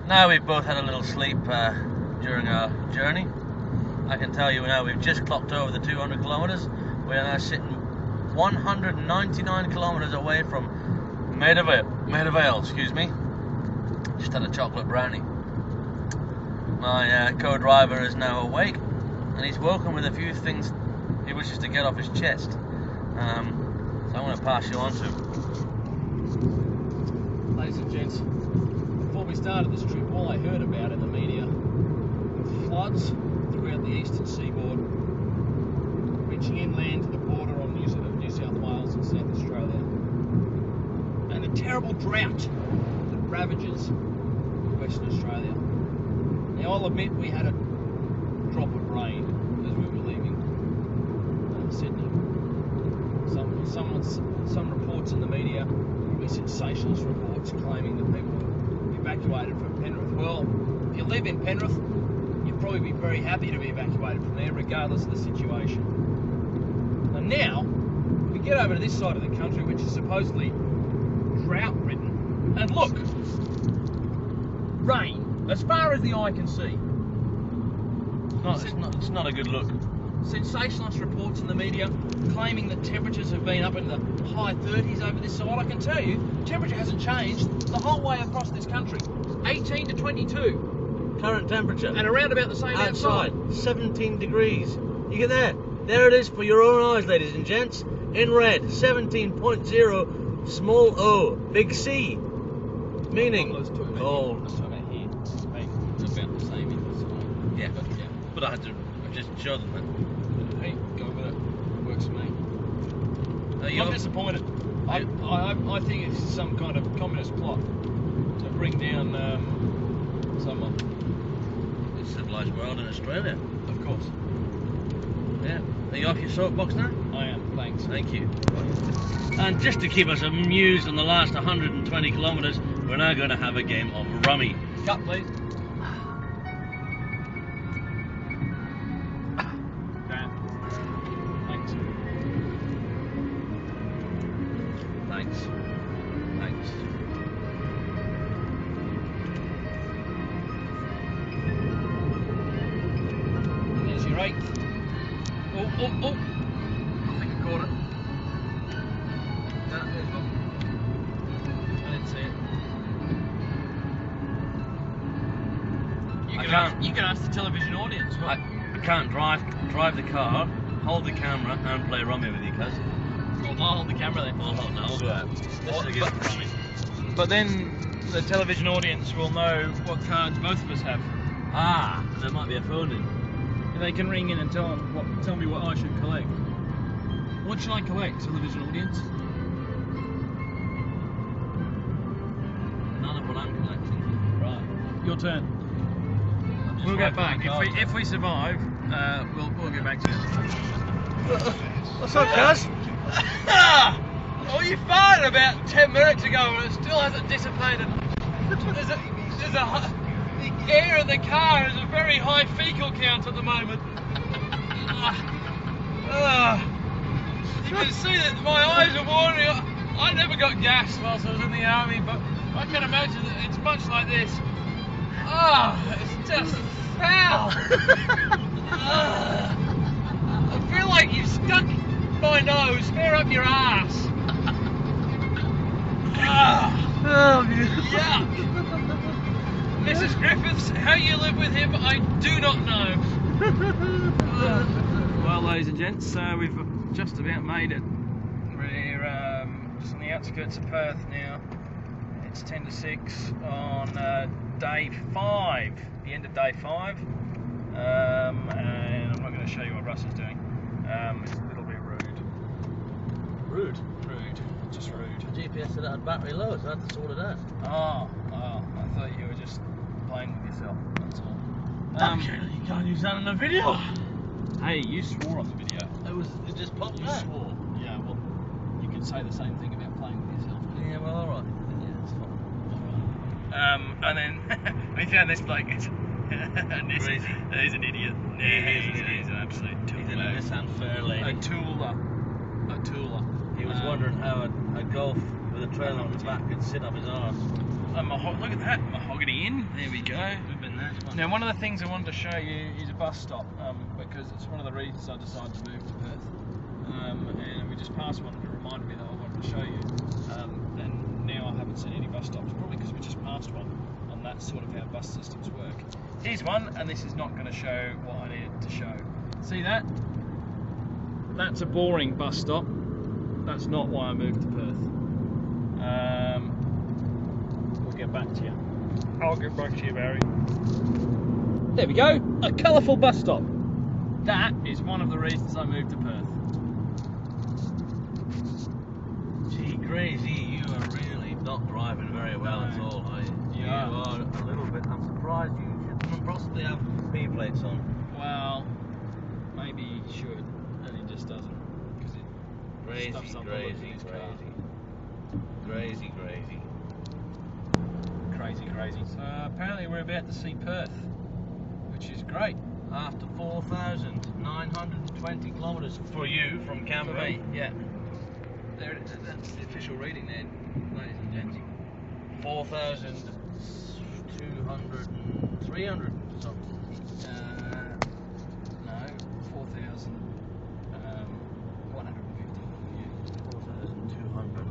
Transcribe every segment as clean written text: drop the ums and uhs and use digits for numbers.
Now we've both had a little sleep during our journey. I can tell you now we've just clocked over the 200 kilometers. We are now sitting 199 kilometers away from Maida Vale, excuse me. Just had a chocolate brownie. My co-driver is now awake, and he's woken with a few things he wishes to get off his chest. So I'm going to pass you on to him. Ladies and gents, before we started this trip, all I heard about in the media were floods throughout the eastern seaboard, reaching inland to the border of New South Wales and South Australia, and a terrible drought that ravages Western Australia. Now, I'll admit we had a drop of rain as we were leaving Sydney. Some reports in the media, probably sensationalist reports, claiming that people were evacuated from Penrith. Well, if you live in Penrith, you'd probably be very happy to be evacuated from there, regardless of the situation. And now, we get over to this side of the country, which is supposedly drought-ridden, and look, rain as far as the eye can see. It's not a good look. Sensationalist reports in the media claiming that temperatures have been up in the high 30s over this side. I can tell you, temperature hasn't changed the whole way across this country. 18 to 22. Current temperature. And around about the same outside. 17 degrees. You get there. There it is for your own eyes, ladies and gents. In red, 17.0, small o, big C. Meaning cold. That's what I meant here. Hey, it's about the same inside. Yeah. But I just showed them that. Hey, go with it. Works for me. I'm disappointed. I think it's some kind of communist plot to bring down someone. It's a civilised world in Australia. Of course. Yeah. Are you off your soapbox now? I am, thanks. Thank you. And just to keep us amused on the last 120 kilometres, we're now going to have a game of rummy. Cut, please. Thanks. There's your 8th. Oh. I think I caught it. Yeah, there's one. I didn't see it. You can ask the television audience. I can't drive the car, hold the camera, and play rummy with you, cuz. I'll hold the camera then. We'll do that. But then the television audience will know what cards both of us have. Ah, there might be a phone in. They can ring in and tell me what I should collect. What should I collect, television audience? None of what I'm collecting. Right. Your turn. We'll get back. If we survive, we'll get back to you. What's up, cuz? Oh, you fired about 10 minutes ago and it still hasn't dissipated. The air in the car is a very high fecal count at the moment. You can see that my eyes are watering. I never got gas whilst I was in the army, but I can imagine that it's much like this. It's just foul. I feel like you've stuck my nose fair up your ass. Yuck. Mrs. Griffiths, how you live with him, I do not know. Well, ladies and gents, we've just about made it. We're just on the outskirts of Perth now. It's 10 to 6 on day 5, the end of day 5. And I'm not going to show you what Russ is doing. It's a little bit rude. Rude? Rude. Just rude. The GPS said it had battery low, so I had to sort it out. Oh, I thought you were just playing with yourself, that's all. You can't use that in a video. Hey, you swore on the video. It just popped You out. swore. Yeah, well, you could say the same thing about playing with yourself. Yeah, well, alright. Yeah, that's fine. And then we found this bloke. He's an idiot. Yeah, he's an absolute tool. He's in a Nissan Fairlady. A tooler. He was wondering how a Golf with a trailer on the back could sit up his arse. look at that, Mahogany Inn. There we go. We've been there. Now, one of the things I wanted to show you is a bus stop, because it's one of the reasons I decided to move to Perth. And we just passed one to remind me that I wanted to show you. And now I haven't seen any bus stops, probably because we just passed one, and that's sort of how bus systems work. Here's one, and this is not going to show what I needed to show. See that? That's a boring bus stop. That's not why I moved to Perth. We'll get back to you. I'll get back to you, Barry. There we go, a colourful bus stop. That is one of the reasons I moved to Perth. Gee, Crazy, you are really not driving very well at all, are you? You are a little bit. I'm surprised you shouldn't possibly have P plates on. Well, maybe he should, and he just doesn't. Because it stuffs up all over his car. Crazy. Crazy. So apparently we're about to see Perth, which is great. After 4,920 kilometres for you from Canberra. For me, yeah. There it is. That's the official reading there, ladies and gents. 4,200 and 300 something. No, 4,150. Yeah. 4,200.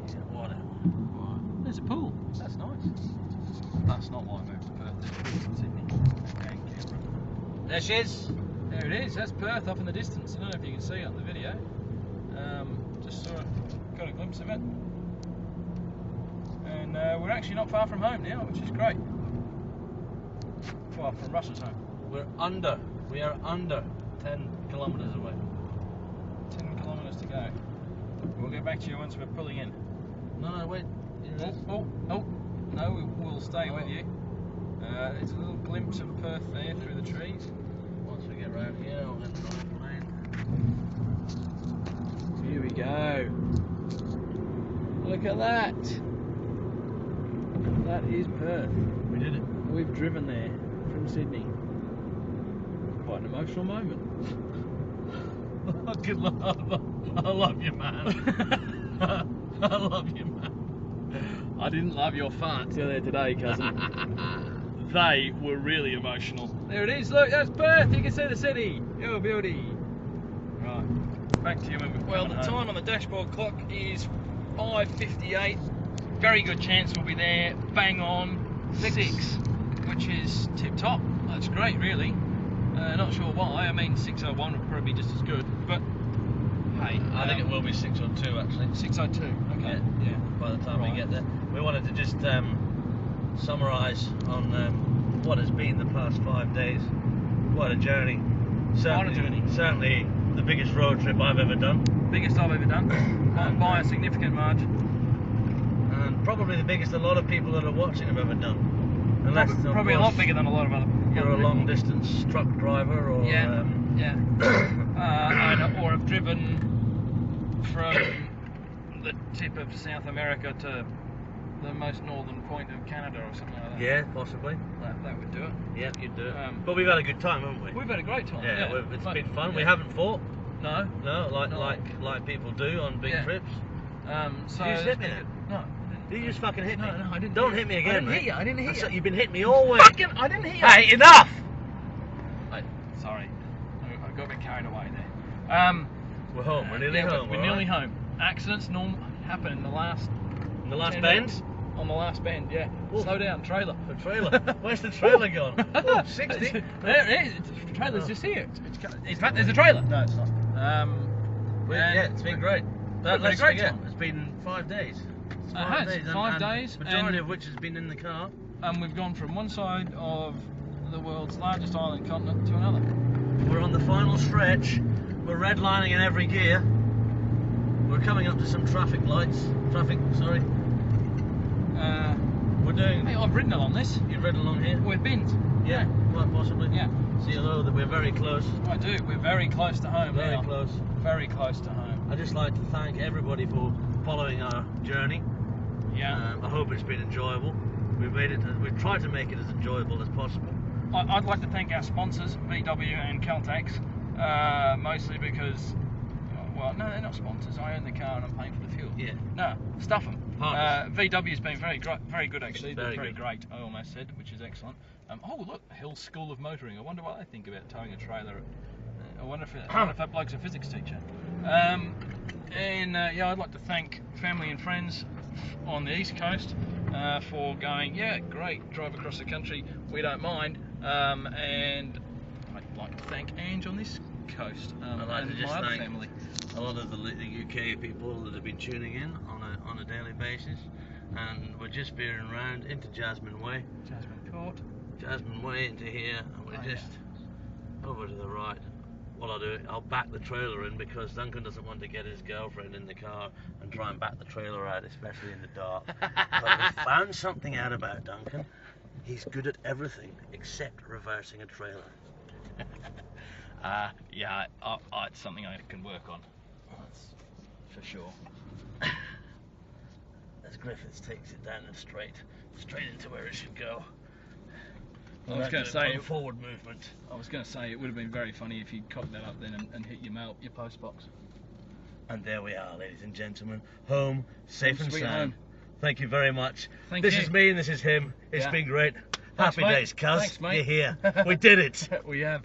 Yeah, whatever. Right. There's a pool. That's nice. That's not why I moved to Perth. There's a pool in Sydney. Okay, Canberra. There she is. There it is. That's Perth up in the distance. I don't know if you can see it on the video. Just sort of got a glimpse of it. And we're actually not far from home now, which is great. Well, from Russ's home. We are under 10 kilometres away. 10 kilometres to go. We'll get back to you once we're pulling in. No, wait. Oh, no, we'll stay with you. It's a little glimpse of Perth there through the trees. Once we get round here, I'll get the right plane. Here we go. Look at that. That is Perth. We did it. We've driven there from Sydney. Quite an emotional moment. I love you, man. I love you, man. I didn't love your farts earlier today, cousin. They were really emotional. There it is, look, that's Perth, you can see the city. Oh, beauty. Right, back to you when we're Well, the time on the dashboard clock is 5:58. Very good chance we'll be there, bang on, 6, which is tip-top. That's great, really. Not sure why, I mean 6:01 would probably be just as good, but hey. I think it will be 6:02 actually. 6:02, okay. Yeah. By the time we get there. We wanted to just summarise on what has been the past 5 days. Quite a journey. Certainly the biggest road trip I've ever done. Biggest I've ever done, by a significant margin. And probably the biggest a lot of people that are watching have ever done. Unless, probably a lot bigger than a lot of other people. You're a long distance truck driver or... or have driven from the tip of South America to the most northern point of Canada or something like that. Yeah, possibly. That would do it. Yeah, you'd do it. But we've had a good time, haven't we? We've had a great time. Yeah, it's been fun. Yeah. We haven't fought. No, like people do on big trips. So did you just hit me then? No. Did you just fucking hit me? No, I didn't. Don't hit me again, mate. I didn't hit you. You've been hitting me all way. I didn't hit you. Hey, enough! Sorry, I got a bit carried away there. We're home. We're nearly home. We're nearly home. Accidents happen in the last. In the last bend? On the last bend, yeah. Ooh. Slow down, trailer. The trailer. Where's the trailer gone? Oh, 60. There it is. The trailer's just here. In fact, there's a trailer. No, it's not. Yeah, it's been great. Let's forget. It's been 5 days. It has. 5 days. Majority of which has been in the car. And we've gone from one side of the world's largest island continent to another. We're on the final stretch. We're redlining in every gear. We're coming up to some traffic lights. Sorry. We're doing... Hey, I've ridden along this. You've ridden along here? We're binned. Yeah, quite possibly. Yeah. See, although that we're very close. I do. We're very close to home now. Very close. Very close to home. I'd just like to thank everybody for following our journey. Yeah. I hope it's been enjoyable. We've tried to make it as enjoyable as possible. I'd like to thank our sponsors, VW and Caltex, mostly because, Well, no, they're not sponsors. I own the car and I'm paying for the fuel. Yeah. No, stuff them. Partners. VW's been very good actually. Very Very good. great, I almost said, which is excellent. Oh look, Hill School of Motoring. I wonder what they think about towing a trailer. I wonder if that bloke's a physics teacher. Yeah, I'd like to thank family and friends on the East Coast for going, yeah, great, drive across the country, we don't mind. And I'd like to thank Ange on this coast I'd like and to just my other thank family. a lot of the UK people that have been tuning in on a daily basis, and we're just veering around into Jasmine Way into here, and we're just over to the right. What I'll do, I'll back the trailer in because Duncan doesn't want to get his girlfriend in the car and try and back the trailer out, especially in the dark. But we found something out about Duncan. He's good at everything except reversing a trailer. Yeah, it's something I can work on. That's for sure. As Griffiths takes it down and straight into where it should go. I was going to say forward movement. I was going to say it would have been very funny if you cocked that up then and hit your post box. And there we are, ladies and gentlemen, home, safe and Sweet sound. home. Thank you very much. Thank this you. is me and this is him. It's Yeah. been great. Thanks, Happy mate. days, cuz. Thanks, mate. You're here. We did it. We have.